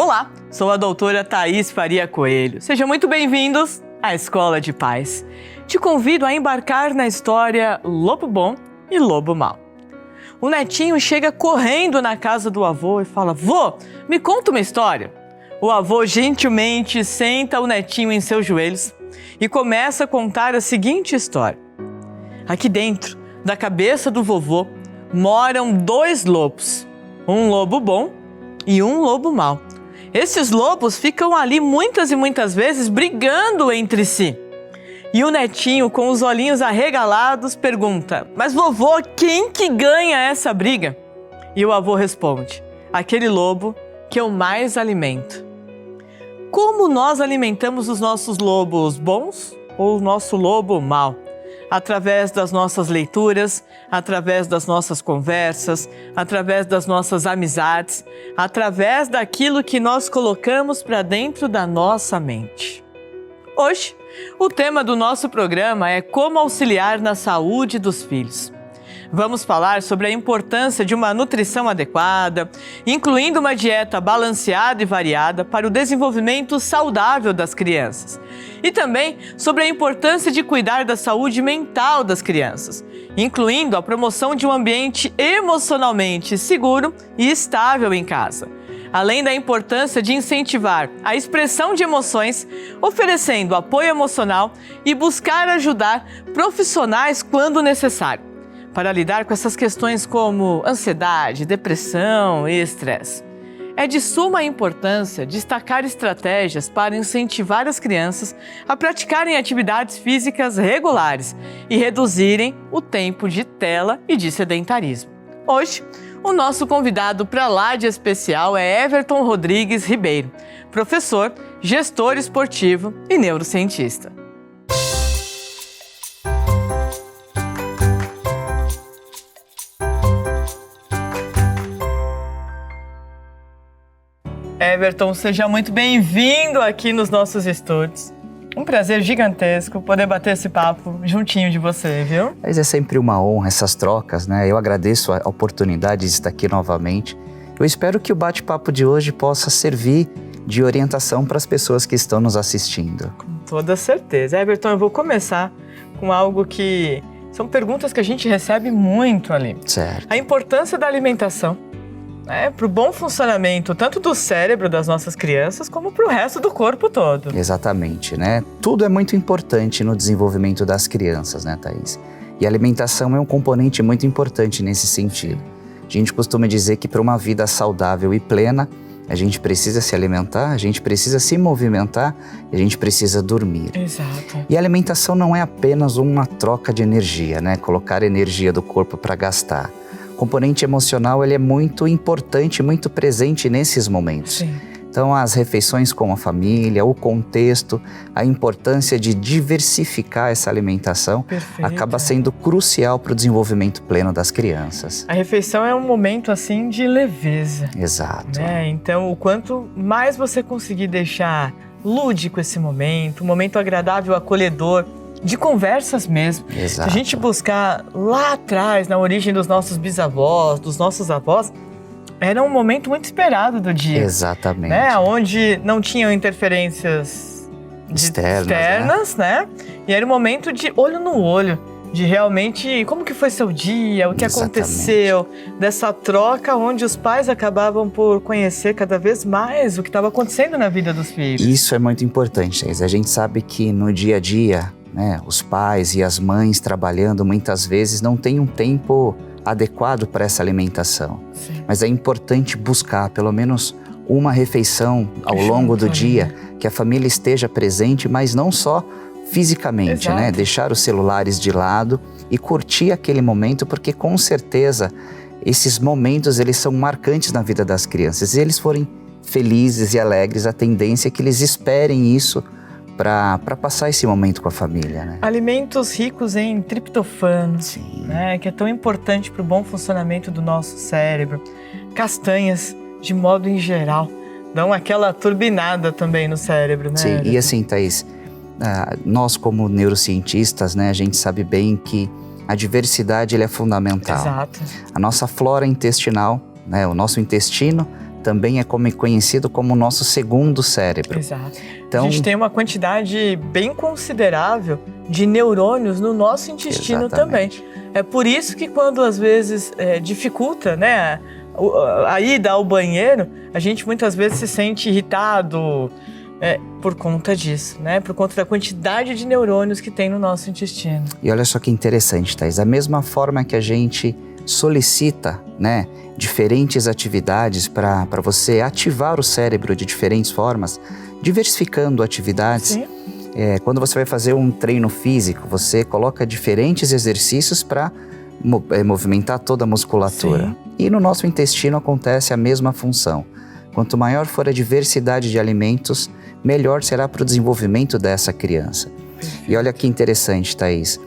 Olá, sou a doutora Thaís Faria Coelho. Sejam muito bem-vindos à Escola de Paz. Te convido a embarcar na história Lobo Bom e Lobo Mau. O netinho chega correndo na casa do avô e fala: "Vô, me conta uma história." O avô gentilmente senta o netinho em seus joelhos e começa a contar a seguinte história. Aqui dentro da cabeça do vovô moram 2 lobos, um lobo bom e um lobo mau. Esses lobos ficam ali muitas e muitas vezes brigando entre si. E o netinho, com os olhinhos arregalados, pergunta: "Mas vovô, quem que ganha essa briga?" E o avô responde: "Aquele lobo que eu mais alimento." Como nós alimentamos os nossos lobos bons ou o nosso lobo mau? Através das nossas leituras, através das nossas conversas, através das nossas amizades, através daquilo que nós colocamos para dentro da nossa mente. Hoje, o tema do nosso programa é como auxiliar na saúde dos filhos. Vamos falar sobre a importância de uma nutrição adequada, incluindo uma dieta balanceada e variada para o desenvolvimento saudável das crianças. E também sobre a importância de cuidar da saúde mental das crianças, incluindo a promoção de um ambiente emocionalmente seguro e estável em casa. Além da importância de incentivar a expressão de emoções, oferecendo apoio emocional e buscar ajudar profissionais quando necessário, para lidar com essas questões como ansiedade, depressão e estresse. É de suma importância destacar estratégias para incentivar as crianças a praticarem atividades físicas regulares e reduzirem o tempo de tela e de sedentarismo. Hoje, o nosso convidado para lá de especial é Everton Rodrigues Ribeiro, professor, gestor esportivo e neurocientista. Everton, seja muito bem-vindo aqui nos nossos estúdios. Um prazer gigantesco poder bater esse papo juntinho de você, viu? Mas é sempre uma honra essas trocas, né? Eu agradeço a oportunidade de estar aqui novamente. Eu espero que o bate-papo de hoje possa servir de orientação para as pessoas que estão nos assistindo. Com toda certeza. Everton, eu vou começar com algo que são perguntas que a gente recebe muito ali. Certo. A importância da alimentação, para o bom funcionamento tanto do cérebro das nossas crianças como para o resto do corpo todo. Exatamente, né? Tudo é muito importante no desenvolvimento das crianças, né, Thaís? E a alimentação é um componente muito importante nesse sentido. A gente costuma dizer que para uma vida saudável e plena, a gente precisa se alimentar, a gente precisa se movimentar e a gente precisa dormir. Exato. E a alimentação não é apenas uma troca de energia, né? Colocar energia do corpo para gastar. O componente emocional ele é muito importante, muito presente nesses momentos. Sim. Então, as refeições com a família, o contexto, a importância de diversificar essa alimentação acaba sendo crucial para o desenvolvimento pleno das crianças. A refeição é um momento, assim, de leveza. Exato. Né? Então, o quanto mais você conseguir deixar lúdico esse momento, um momento agradável, acolhedor, de conversas mesmo. Exato. Se a gente buscar lá atrás, na origem dos nossos bisavós, dos nossos avós, era um momento muito esperado do dia. Exatamente. Né? Onde não tinham interferências externas, né? E era um momento de olho no olho, de realmente como que foi seu dia, o que aconteceu, dessa troca onde os pais acabavam por conhecer cada vez mais o que estava acontecendo na vida dos filhos. Isso é muito importante, Thaís. A gente sabe que no dia a dia, né, os pais e as mães trabalhando muitas vezes não têm um tempo adequado para essa alimentação. Sim. Mas é importante buscar pelo menos uma refeição ao longo do dia, que a família esteja presente, mas não só fisicamente, né? Deixar os celulares de lado e curtir aquele momento, porque com certeza esses momentos eles são marcantes na vida das crianças. Se eles forem felizes e alegres, a tendência é que eles esperem isso para passar esse momento com a família, né? Alimentos ricos em triptofano, Sim. Né, que é tão importante para o bom funcionamento do nosso cérebro. Castanhas, de modo em geral, dão aquela turbinada também no cérebro, né? Sim, e assim, Thaís, nós como neurocientistas, né, a gente sabe bem que a diversidade é fundamental. Exato. A nossa flora intestinal, né, o nosso intestino também é conhecido como o nosso segundo cérebro. Exato. Então, a gente tem uma quantidade bem considerável de neurônios no nosso intestino também. É por isso que quando às vezes dificulta, né, a ida ao banheiro, a gente muitas vezes se sente irritado por conta disso, né? Por conta da quantidade de neurônios que tem no nosso intestino. E olha só que interessante, Thaís. Da mesma forma que a gente solicita, né, diferentes atividades para você ativar o cérebro de diferentes formas, diversificando atividades. Sim. Quando você vai fazer um treino físico, você coloca diferentes exercícios para movimentar toda a musculatura. Sim. E no nosso intestino acontece a mesma função. Quanto maior for a diversidade de alimentos, melhor será para o desenvolvimento dessa criança. E olha que interessante, Thaís.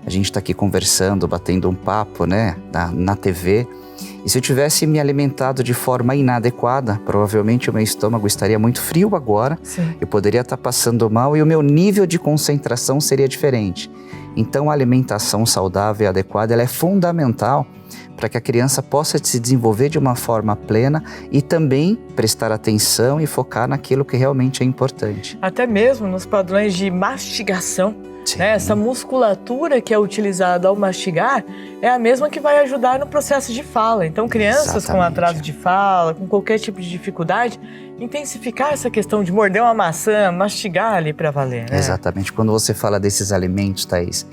A gente está aqui conversando, batendo um papo, né, na TV. E se eu tivesse me alimentado de forma inadequada, provavelmente o meu estômago estaria muito frio agora. Sim. Eu poderia estar passando mal e o meu nível de concentração seria diferente. Então, a alimentação saudável e adequada ela é fundamental para que a criança possa se desenvolver de uma forma plena e também prestar atenção e focar naquilo que realmente é importante. Até mesmo nos padrões de mastigação. Né? Essa musculatura que é utilizada ao mastigar é a mesma que vai ajudar no processo de fala. Então, crianças com atraso de fala, com qualquer tipo de dificuldade, intensificar essa questão de morder uma maçã, mastigar ali para valer. Né? Exatamente. Quando você fala desses alimentos, Thaís,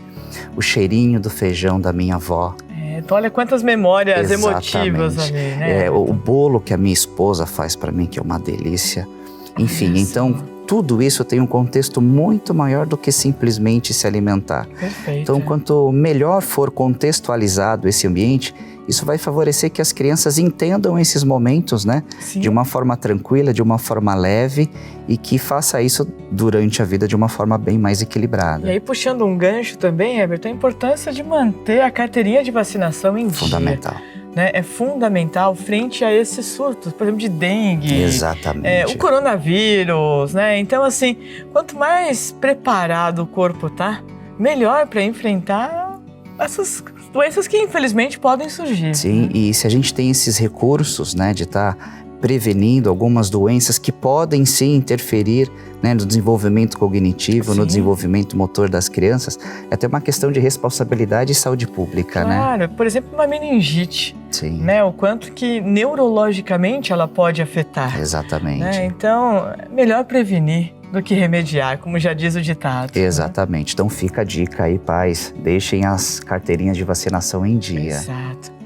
o cheirinho do feijão da minha avó. Então, olha quantas memórias emotivas ali, né? O bolo que a minha esposa faz para mim, que é uma delícia. Enfim, então tudo isso tem um contexto muito maior do que simplesmente se alimentar. Perfeito. Então, quanto melhor for contextualizado esse ambiente, isso vai favorecer que as crianças entendam esses momentos, né? Sim. De uma forma tranquila, de uma forma leve e que faça isso durante a vida de uma forma bem mais equilibrada. E aí, puxando um gancho também, Everton, a importância de manter a carteirinha de vacinação em dia. Fundamental. Né? É fundamental frente a esses surtos, por exemplo, de dengue. Exatamente. O coronavírus, né? Então, assim, quanto mais preparado o corpo tá, melhor para enfrentar essas doenças que infelizmente podem surgir. Sim, né? E se a gente tem esses recursos, né, de estar prevenindo algumas doenças que podem sim interferir, né, no desenvolvimento cognitivo, Sim. no desenvolvimento motor das crianças, é até uma questão de responsabilidade e saúde pública, né? Claro, por exemplo, uma meningite, Sim. né? O quanto que neurologicamente ela pode afetar. Exatamente. Né? Então, é melhor prevenir do que remediar, como já diz o ditado. Exatamente. Então fica a dica aí, pais, deixem as carteirinhas de vacinação em dia. Exato.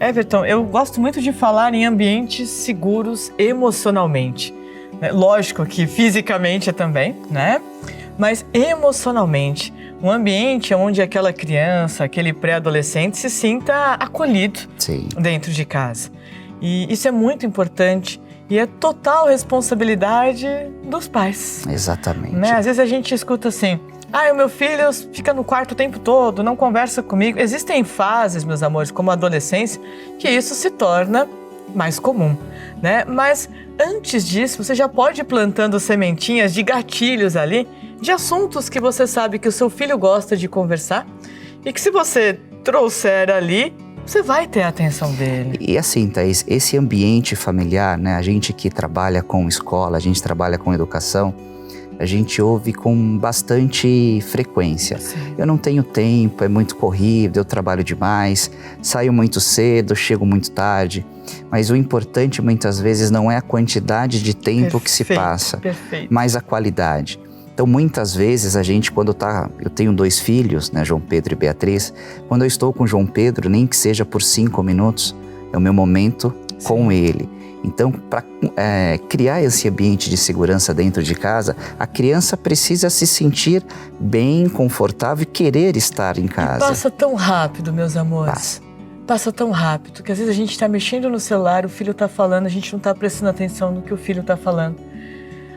Everton, eu gosto muito de falar em ambientes seguros emocionalmente. Lógico que fisicamente também, né? Mas emocionalmente. Um ambiente onde aquela criança, aquele pré-adolescente se sinta acolhido. Sim. Dentro de casa. E isso é muito importante e é total responsabilidade dos pais. Exatamente. Né? Às vezes a gente escuta assim, o meu filho fica no quarto o tempo todo, não conversa comigo. Existem fases, meus amores, como a adolescência, que isso se torna mais comum, né? Mas antes disso, você já pode ir plantando sementinhas de gatilhos ali, de assuntos que você sabe que o seu filho gosta de conversar e que se você trouxer ali, você vai ter a atenção dele. E assim, Thaís, esse ambiente familiar, né? A gente que trabalha com escola, a gente trabalha com educação, a gente ouve com bastante frequência. Sim. Eu não tenho tempo, é muito corrido, eu trabalho demais, saio muito cedo, chego muito tarde. Mas o importante muitas vezes não é a quantidade de tempo que se passa, mas a qualidade. Então, muitas vezes a gente, eu tenho 2 filhos, né, João Pedro e Beatriz, quando eu estou com João Pedro, nem que seja por 5 minutos, é o meu momento com ele. Então, para criar esse ambiente de segurança dentro de casa, a criança precisa se sentir bem, confortável e querer estar em casa. E passa tão rápido, meus amores. Passa tão rápido, que às vezes a gente está mexendo no celular, o filho está falando, a gente não está prestando atenção no que o filho está falando.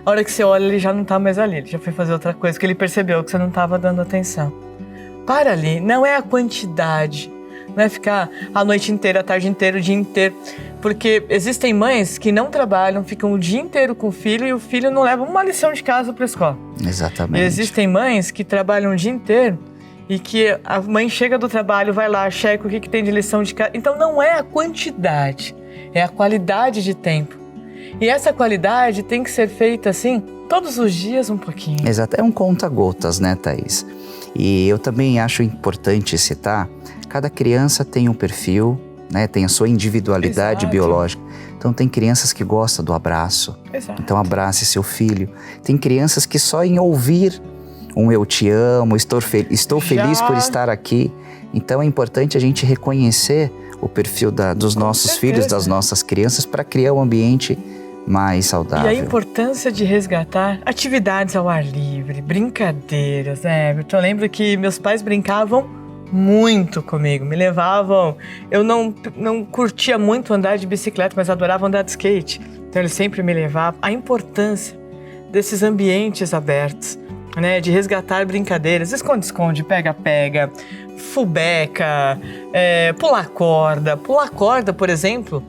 A hora que você olha, ele já não está mais ali, ele já foi fazer outra coisa, porque ele percebeu que você não estava dando atenção. Para ali, não é a quantidade, não é ficar a noite inteira, a tarde inteira, o dia inteiro. Porque existem mães que não trabalham, ficam o dia inteiro com o filho e o filho não leva uma lição de casa para a escola. Exatamente. E existem mães que trabalham o dia inteiro e que a mãe chega do trabalho, vai lá, checa o que tem de lição de casa. Então não é a quantidade, é a qualidade de tempo. E essa qualidade tem que ser feita assim, todos os dias um pouquinho. Exato, é um conta-gotas, né, Thaís? E eu também acho importante citar, cada criança tem um perfil, né, tem a sua individualidade biológica. Então tem crianças que gostam do abraço, então abrace seu filho. Tem crianças que só em ouvir um eu te amo, estou feliz por estar aqui. Então é importante a gente reconhecer o perfil dos nossos filhos, das nossas crianças, para criar um ambiente mais saudável. E a importância de resgatar atividades ao ar livre, brincadeiras, né, Everton? Eu lembro que meus pais brincavam muito comigo, me levavam. Eu não curtia muito andar de bicicleta, mas adorava andar de skate. Então eles sempre me levavam. A importância desses ambientes abertos, né, de resgatar brincadeiras, esconde-esconde, pega-pega, fubeca, pular corda. Pular corda, por exemplo,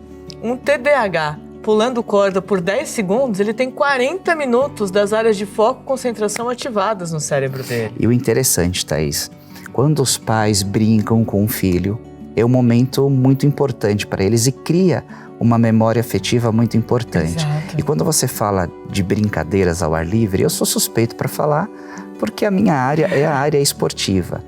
um TDAH pulando corda por 10 segundos, ele tem 40 minutos das áreas de foco e concentração ativadas no cérebro dele. E o interessante, Thaís, quando os pais brincam com o filho, é um momento muito importante para eles e cria uma memória afetiva muito importante. Exato. E quando você fala de brincadeiras ao ar livre, eu sou suspeito para falar, porque a minha área é a área esportiva.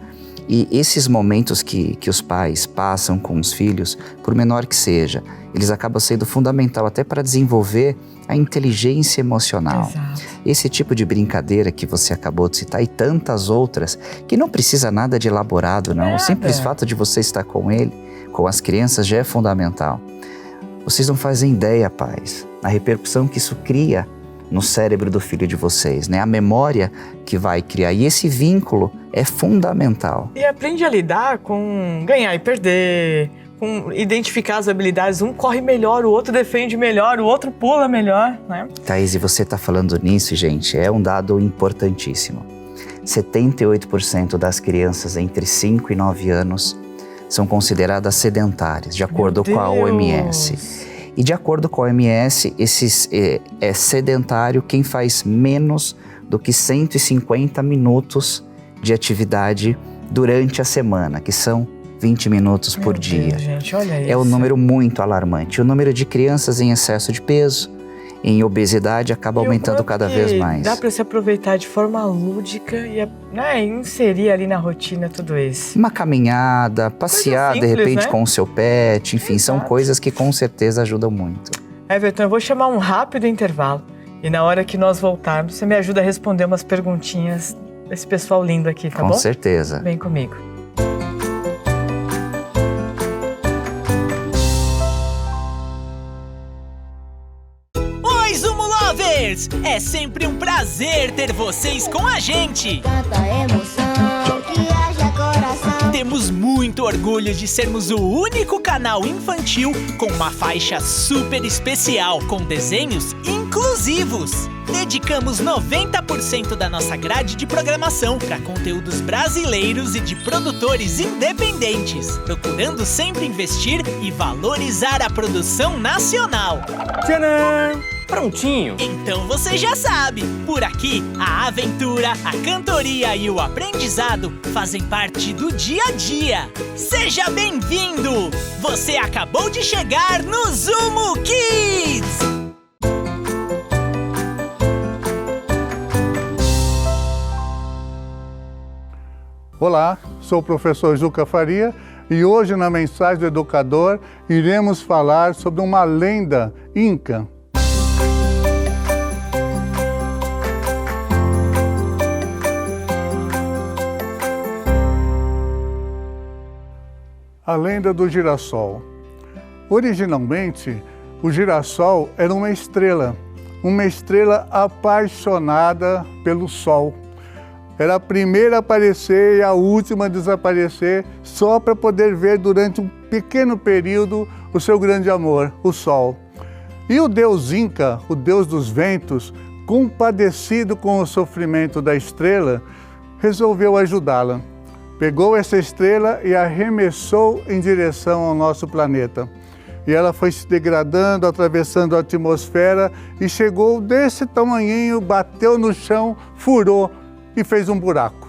E esses momentos que os pais passam com os filhos, por menor que seja, eles acabam sendo fundamental até para desenvolver a inteligência emocional. Exato. Esse tipo de brincadeira que você acabou de citar e tantas outras, que não precisa nada de elaborado, não. O simples fato de você estar com ele, com as crianças, já é fundamental. Vocês não fazem ideia, pais, a repercussão que isso cria no cérebro do filho de vocês, né? A memória que vai criar. E esse vínculo é fundamental. E aprende a lidar com ganhar e perder, com identificar as habilidades. Um corre melhor, o outro defende melhor, o outro pula melhor, né? Thaís, e você está falando nisso, gente, é um dado importantíssimo. 78% das crianças entre 5 e 9 anos são consideradas sedentárias, de acordo com a OMS. E de acordo com a OMS, é sedentário quem faz menos do que 150 minutos de atividade durante a semana, que são 20 minutos por dia. Deus, gente, olha isso. É um número muito alarmante. O número de crianças em excesso de peso, em obesidade, acaba aumentando cada vez mais. Dá para se aproveitar de forma lúdica e inserir ali na rotina tudo isso. Uma caminhada, passear simples, de repente, né, com o seu pet, enfim, são coisas que com certeza ajudam muito. Everton, eu vou chamar um rápido intervalo e na hora que nós voltarmos, você me ajuda a responder umas perguntinhas desse pessoal lindo aqui, tá bom? Com certeza. Vem comigo. É sempre um prazer ter vocês com a gente. Tanta emoção que haja coração. Temos muito orgulho de sermos o único canal infantil com uma faixa super especial com desenhos inclusivos. Dedicamos 90% da nossa grade de programação para conteúdos brasileiros e de produtores independentes, procurando sempre investir e valorizar a produção nacional. Tcharam! Prontinho! Então você já sabe, por aqui a aventura, a cantoria e o aprendizado fazem parte do dia a dia. Seja bem-vindo! Você acabou de chegar no Zumo Kids! Olá, sou o professor Juca Faria e hoje na Mensagem do Educador iremos falar sobre uma lenda inca. A lenda do girassol. Originalmente, o girassol era uma estrela apaixonada pelo sol. Era a primeira a aparecer e a última a desaparecer, só para poder ver durante um pequeno período o seu grande amor, o sol. E o deus Inca, o deus dos ventos, compadecido com o sofrimento da estrela, resolveu ajudá-la. Pegou essa estrela e arremessou em direção ao nosso planeta. E ela foi se degradando, atravessando a atmosfera e chegou desse tamanhinho, bateu no chão, furou e fez um buraco.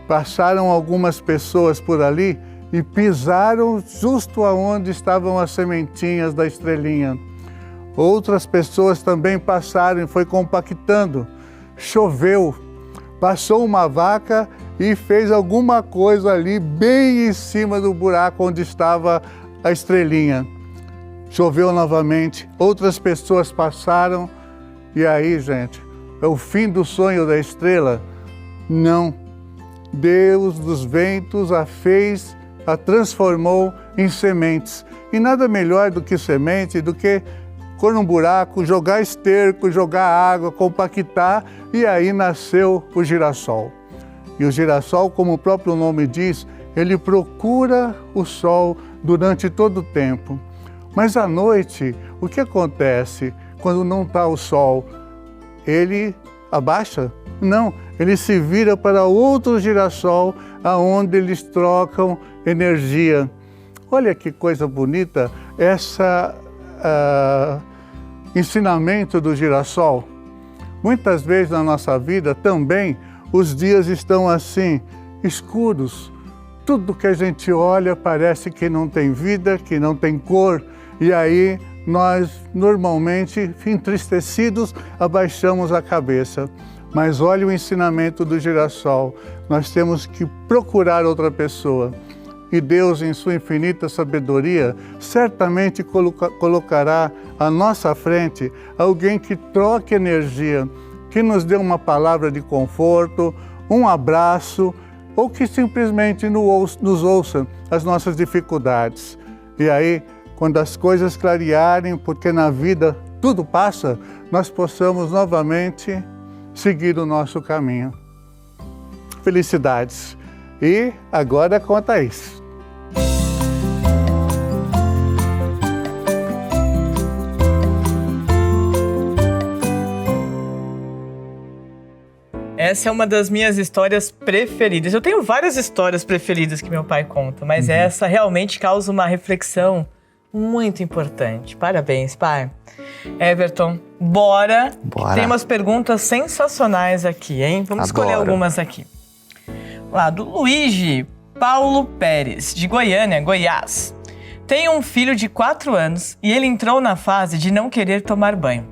Passaram algumas pessoas por ali e pisaram justo aonde estavam as sementinhas da estrelinha. Outras pessoas também passaram e foi compactando. Choveu, passou uma vaca e fez alguma coisa ali bem em cima do buraco onde estava a estrelinha. Choveu novamente, outras pessoas passaram e aí, gente, é o fim do sonho da estrela? Não. Deus dos ventos a fez, a transformou em sementes. E nada melhor do que semente, do que pôr num buraco, jogar esterco, jogar água, compactar, e aí nasceu o girassol. E o girassol, como o próprio nome diz, ele procura o sol durante todo o tempo. Mas à noite, o que acontece quando não está o sol? Ele abaixa? Não, ele se vira para outro girassol, aonde eles trocam energia. Olha que coisa bonita essa ensinamento do girassol. Muitas vezes na nossa vida também os dias estão assim, escuros. Tudo que a gente olha parece que não tem vida, que não tem cor. E aí nós normalmente, entristecidos, abaixamos a cabeça. Mas olha o ensinamento do girassol. Nós temos que procurar outra pessoa. E Deus, em sua infinita sabedoria, certamente colocará à nossa frente alguém que troque energia, que nos dê uma palavra de conforto, um abraço, ou que simplesmente nos ouça as nossas dificuldades. E aí, quando as coisas clarearem, porque na vida tudo passa, nós possamos novamente seguir o nosso caminho. Felicidades! E agora com a Thaís. Essa é uma das minhas histórias preferidas. Eu tenho várias histórias preferidas que meu pai conta, mas essa realmente causa uma reflexão muito importante. Parabéns, pai. Everton, bora. Tem umas perguntas sensacionais aqui, hein? Vamos escolher algumas aqui. Lá, do Luigi Paulo Pérez, de Goiânia, Goiás. Tenho um filho de 4 anos e ele entrou na fase de não querer tomar banho.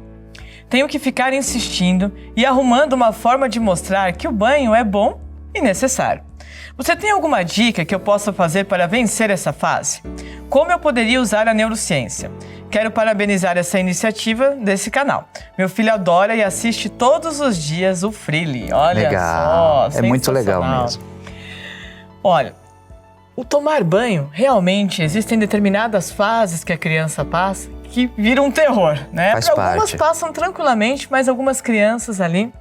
Tenho que ficar insistindo e arrumando uma forma de mostrar que o banho é bom e necessário. Você tem alguma dica que eu possa fazer para vencer essa fase? Como eu poderia usar a neurociência? Quero parabenizar essa iniciativa desse canal. Meu filho adora e assiste todos os dias o Freely. Olha legal. só, é muito legal mesmo. Olha, o tomar banho, realmente existem determinadas fases que a criança passa que viram um terror, né? Algumas passam tranquilamente, mas algumas crianças ali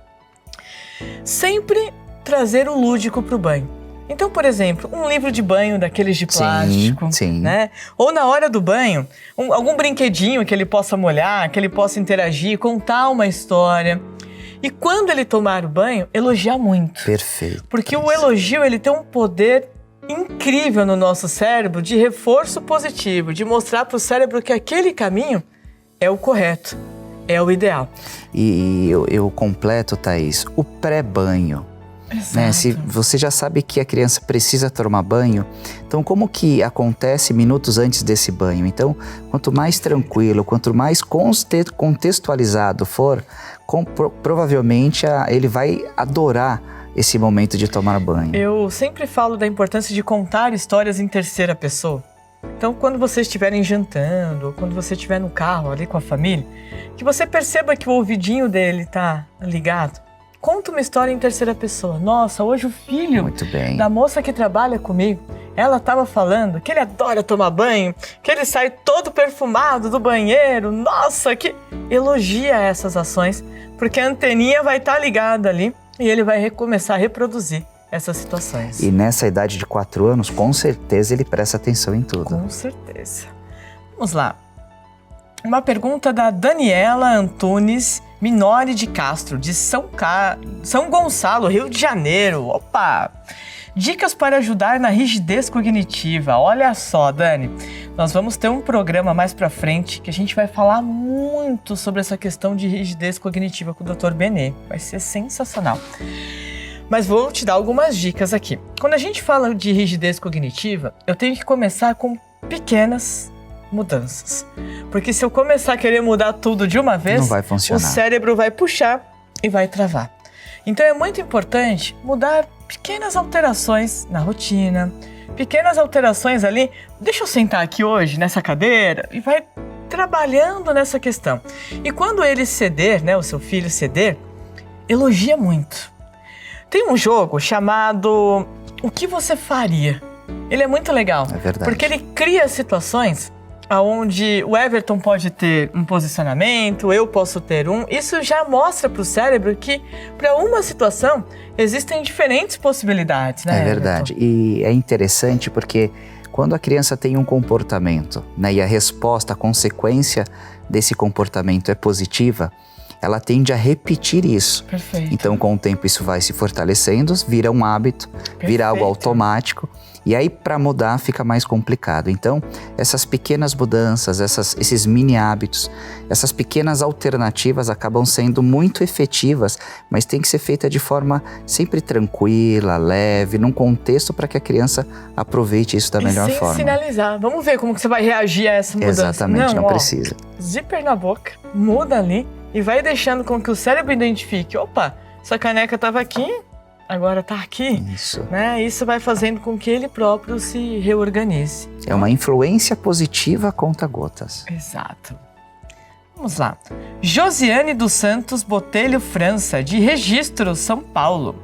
sempre trazer o lúdico para o banho. Então, por exemplo, um livro de banho daqueles de plástico, né? Ou na hora do banho, algum brinquedinho que ele possa molhar, que ele possa interagir, contar uma história. E quando ele tomar o banho, elogiar muito. Perfeito. Porque o elogio, ele tem um poder incrível no nosso cérebro de reforço positivo, de mostrar para o cérebro que aquele caminho é o correto, é o ideal. E eu completo, Thaís, o pré-banho. Né? Se você já sabe que a criança precisa tomar banho, então como que acontece minutos antes desse banho? Então, quanto mais tranquilo, quanto mais contextualizado for, provavelmente ele vai adorar esse momento de tomar banho. Eu sempre falo da importância de contar histórias em terceira pessoa. Então, quando vocês estiverem jantando, ou quando você estiver no carro ali com a família, que você perceba que o ouvidinho dele está ligado. Conta uma história em terceira pessoa. Nossa, hoje o filho da moça que trabalha comigo, ela estava falando que ele adora tomar banho, que ele sai todo perfumado do banheiro. Nossa, que elogia essas ações, porque a anteninha vai estar ligada ali e ele vai começar a reproduzir essas situações. E nessa idade de 4 anos, com certeza ele presta atenção em tudo. Com certeza. Vamos lá. Uma pergunta da Daniela Antunes Minori de Castro, de São Gonçalo, Rio de Janeiro. Opa! Dicas para ajudar na rigidez cognitiva. Olha só, Dani, nós vamos ter um programa mais pra frente que a gente vai falar muito sobre essa questão de rigidez cognitiva com o Dr. Benê. Vai ser sensacional. Mas vou te dar algumas dicas aqui. Quando a gente fala de rigidez cognitiva, eu tenho que começar com pequenas mudanças. Porque se eu começar a querer mudar tudo de uma vez, Não vai funcionar. o cérebro vai puxar e vai travar. Então é muito importante mudar pequenas alterações na rotina, pequenas alterações ali. Deixa eu sentar aqui hoje nessa cadeira e vai trabalhando nessa questão. E quando ele ceder, né, o seu filho ceder, elogia muito. Tem um jogo chamado O que você faria? Ele é muito legal. É verdade. Porque ele cria situações onde o Everton pode ter um posicionamento, eu posso ter um. Isso já mostra para o cérebro que para uma situação existem diferentes possibilidades, né, É verdade. Everton? E é interessante porque quando a criança tem um comportamento, né, e a resposta, a consequência desse comportamento é positiva, ela tende a repetir isso. Perfeito. Então, com o tempo, isso vai se fortalecendo, vira um hábito, vira algo Perfeito. automático. E aí, para mudar, fica mais complicado. Então, essas pequenas mudanças, esses mini hábitos, essas pequenas alternativas acabam sendo muito efetivas, mas tem que ser feita de forma sempre tranquila, leve, num contexto para que a criança aproveite isso da melhor sem forma. sinalizar. Vamos ver como que você vai reagir a essa mudança. Exatamente, não ó, precisa. Zíper na boca, muda ali e vai deixando com que o cérebro identifique. Opa, essa caneca estava aqui, agora está aqui. Isso. Né? Isso vai fazendo com que ele próprio se reorganize. É uma influência positiva a conta-gotas. Exato. Vamos lá. Josiane dos Santos Botelho França, de Registro, São Paulo.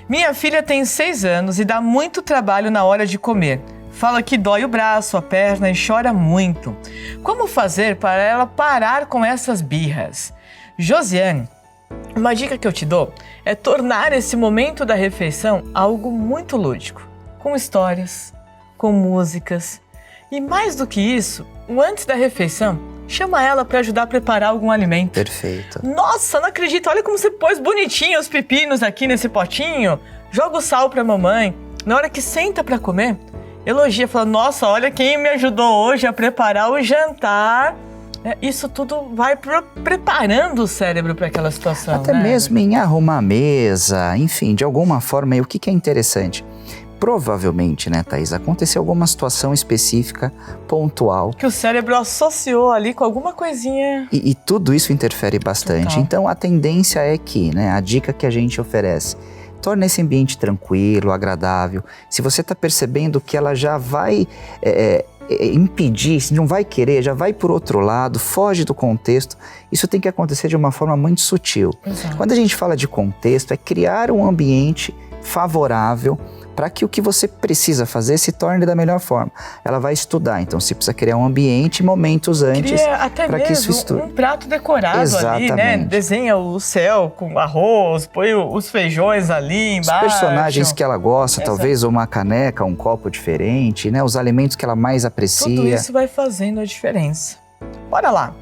Minha filha tem 6 anos e dá muito trabalho na hora de comer. Fala que dói o braço, a perna e chora muito. Como fazer para ela parar com essas birras? Josiane, uma dica que eu te dou é tornar esse momento da refeição algo muito lúdico, com histórias, com músicas. E mais do que isso, o antes da refeição, chama ela para ajudar a preparar algum alimento. Perfeito. Nossa, não acredito, olha como você pôs bonitinho os pepinos aqui nesse potinho. Joga o sal pra mamãe. Na hora que senta para comer, elogia, fala, nossa, olha quem me ajudou hoje a preparar o jantar. Isso tudo vai preparando o cérebro para aquela situação. Até né? mesmo em arrumar a mesa, enfim, de alguma forma. E o que é interessante? Provavelmente, né, Thaís, aconteceu alguma situação específica, pontual. Que o cérebro associou ali com alguma coisinha. E tudo isso interfere bastante. Total. Então, a tendência é que, né, a dica que a gente oferece, torna esse ambiente tranquilo, agradável. Se você está percebendo que ela já vai impedir, se não vai querer, já vai por outro lado, foge do contexto, isso tem que acontecer de uma forma muito sutil. Exato. Quando a gente fala de contexto, é criar um ambiente favorável para que o que você precisa fazer se torne da melhor forma. Ela vai estudar, então você precisa criar um ambiente, momentos antes Cria até para que isso mesmo estude. um prato decorado ali, né? Exatamente. Desenha o céu com arroz, põe os feijões ali Os embaixo. personagens que ela gosta, Exato. talvez uma caneca, um copo diferente, né? Os alimentos que ela mais aprecia. Tudo isso vai fazendo a diferença. Bora lá.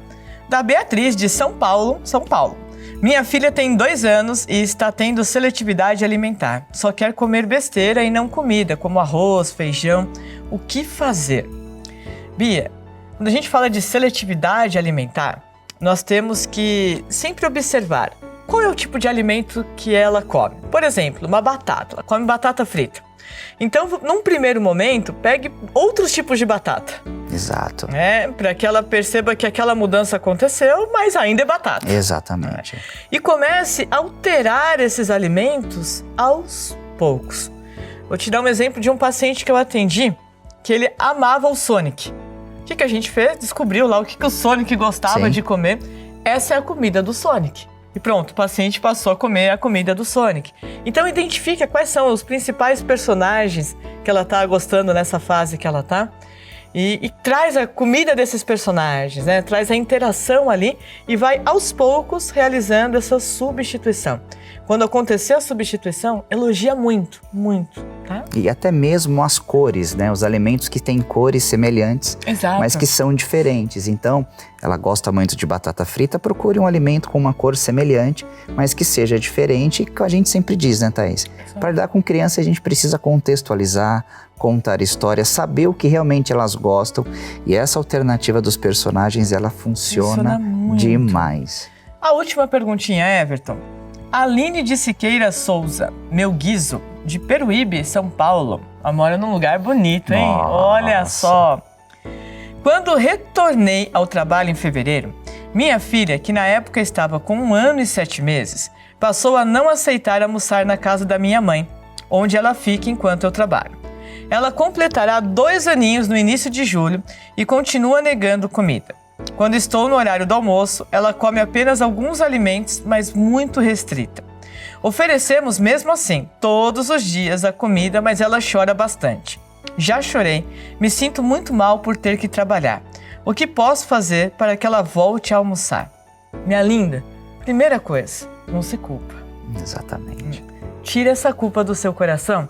Da Beatriz, de São Paulo, São Paulo. Minha filha tem 2 anos e está tendo seletividade alimentar. Só quer comer besteira e não comida, como arroz, feijão. O que fazer? Bia, quando a gente fala de seletividade alimentar, nós temos que sempre observar qual é o tipo de alimento que ela come. Por exemplo, uma batata. Ela come batata frita. Então, num primeiro momento, pegue outros tipos de batata. Exato. Para que ela perceba que aquela mudança aconteceu, mas ainda é batata. Exatamente. E comece a alterar esses alimentos aos poucos. Vou te dar um exemplo de um paciente que eu atendi, que ele amava o Sonic. O que a gente fez? Descobriu lá o que o Sonic gostava Sim. de comer. Essa é a comida do Sonic. E pronto, o paciente passou a comer a comida do Sonic. Então identifica quais são os principais personagens que ela está gostando nessa fase que ela está. E traz a comida desses personagens, né? Traz a interação ali e vai aos poucos realizando essa substituição. Quando acontecer a substituição, elogia muito, muito, tá? E até mesmo as cores, né? Os alimentos que têm cores semelhantes, Exato. mas que são diferentes. Então, ela gosta muito de batata frita, procure um alimento com uma cor semelhante, mas que seja diferente, que a gente sempre diz, né, Thaís? Para lidar com criança, a gente precisa contextualizar, contar histórias, saber o que realmente elas gostam. E essa alternativa dos personagens, ela funciona muito. demais. A última perguntinha, Everton. Aline de Siqueira Souza, meu guizo, de Peruíbe, São Paulo. Ela mora num lugar bonito, hein? Nossa. Olha só. Quando retornei ao trabalho em fevereiro, minha filha, que na época estava com 1 ano e 7 meses, passou a não aceitar almoçar na casa da minha mãe, onde ela fica enquanto eu trabalho. Ela completará 2 aninhos no início de julho e continua negando comida. Quando estou no horário do almoço, ela come apenas alguns alimentos, mas muito restrita. Oferecemos mesmo assim, todos os dias a comida, mas ela chora bastante. Já chorei, me sinto muito mal por ter que trabalhar. O que posso fazer para que ela volte a almoçar? Minha linda, primeira coisa, não se culpa. Exatamente. Tira essa culpa do seu coração,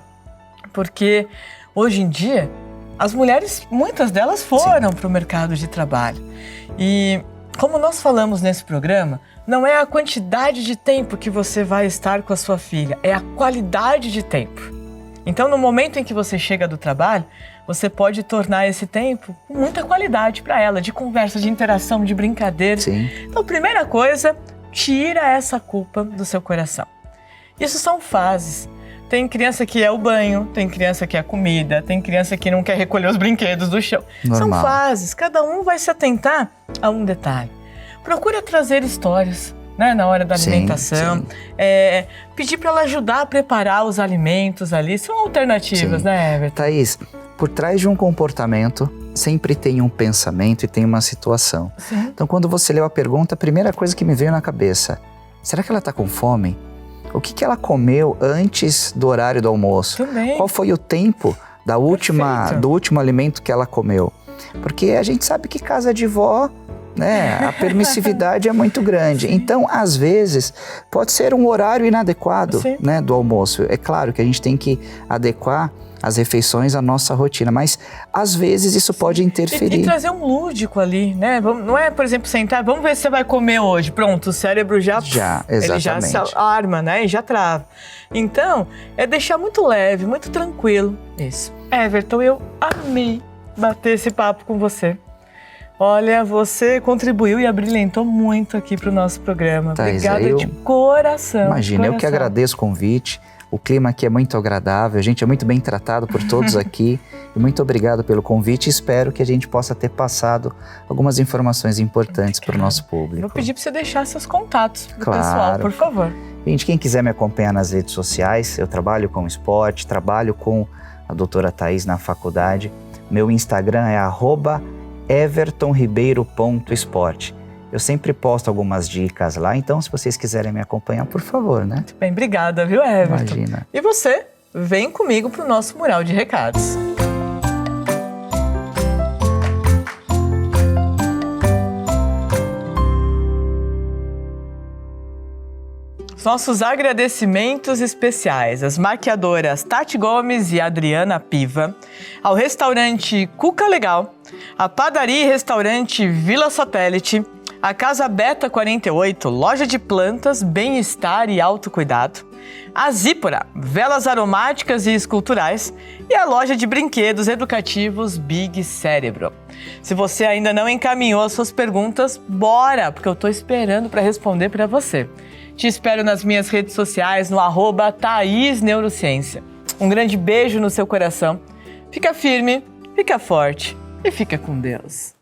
porque hoje em dia, as mulheres, muitas delas foram para o mercado de trabalho. E como nós falamos nesse programa, não é a quantidade de tempo que você vai estar com a sua filha, é a qualidade de tempo. Então, no momento em que você chega do trabalho, você pode tornar esse tempo com muita qualidade para ela, de conversa, de interação, de brincadeira. Sim. Então, primeira coisa, tira essa culpa do seu coração. Isso são fases. Tem criança que é o banho, tem criança que é a comida, tem criança que não quer recolher os brinquedos do chão. Normal. São fases, cada um vai se atentar a um detalhe. Procura trazer histórias, né, na hora da alimentação. Pedir para ela ajudar a preparar os alimentos ali. São alternativas, né, Everton? Thaís, por trás de um comportamento, sempre tem um pensamento e tem uma situação. Sim. Então, quando você leu a pergunta, a primeira coisa que me veio na cabeça, será que ela está com fome? O que ela comeu antes do horário do almoço? Também. Qual foi o tempo do último alimento que ela comeu? Porque a gente sabe que casa de vó, né, a permissividade é muito grande. Sim. Então, às vezes, pode ser um horário inadequado, Sim. né, do almoço. É claro que a gente tem que adequar as refeições à nossa rotina, mas às vezes isso pode interferir. E trazer um lúdico ali, né? Não é, por exemplo, sentar, vamos ver se você vai comer hoje. Pronto, o cérebro já ele já se arma, né? E já trava. Então, é deixar muito leve, muito tranquilo. Isso. Everton, eu amei bater esse papo com você. Olha, você contribuiu e abrilhantou muito aqui para o nosso programa. Thaís, obrigada de coração. Imagina, eu que agradeço o convite. O clima aqui é muito agradável, a gente é muito bem tratado por todos aqui. E muito obrigado pelo convite e espero que a gente possa ter passado algumas informações importantes para o nosso público. Vou pedir para você deixar seus contatos para o Claro. pessoal, por favor. Gente, quem quiser me acompanhar nas redes sociais, eu trabalho com esporte, trabalho com a doutora Thaís na faculdade. Meu Instagram é @evertonribeiro.esporte. Eu sempre posto algumas dicas lá, então se vocês quiserem me acompanhar, por favor, né? Muito bem, obrigada, viu, Everton? Imagina. E você, vem comigo pro nosso mural de recados. Nossos agradecimentos especiais às maquiadoras Tati Gomes e Adriana Piva, ao restaurante Cuca Legal, à padaria e restaurante Vila Satélite, a Casa Beta 48, loja de plantas, bem-estar e autocuidado, a Zípora, velas aromáticas e esculturais e a loja de brinquedos educativos Big Cérebro. Se você ainda não encaminhou as suas perguntas, bora, porque eu tô esperando para responder para você. Te espero nas minhas redes sociais no @ThaísNeurociência. Um grande beijo no seu coração. Fica firme, fica forte e fica com Deus.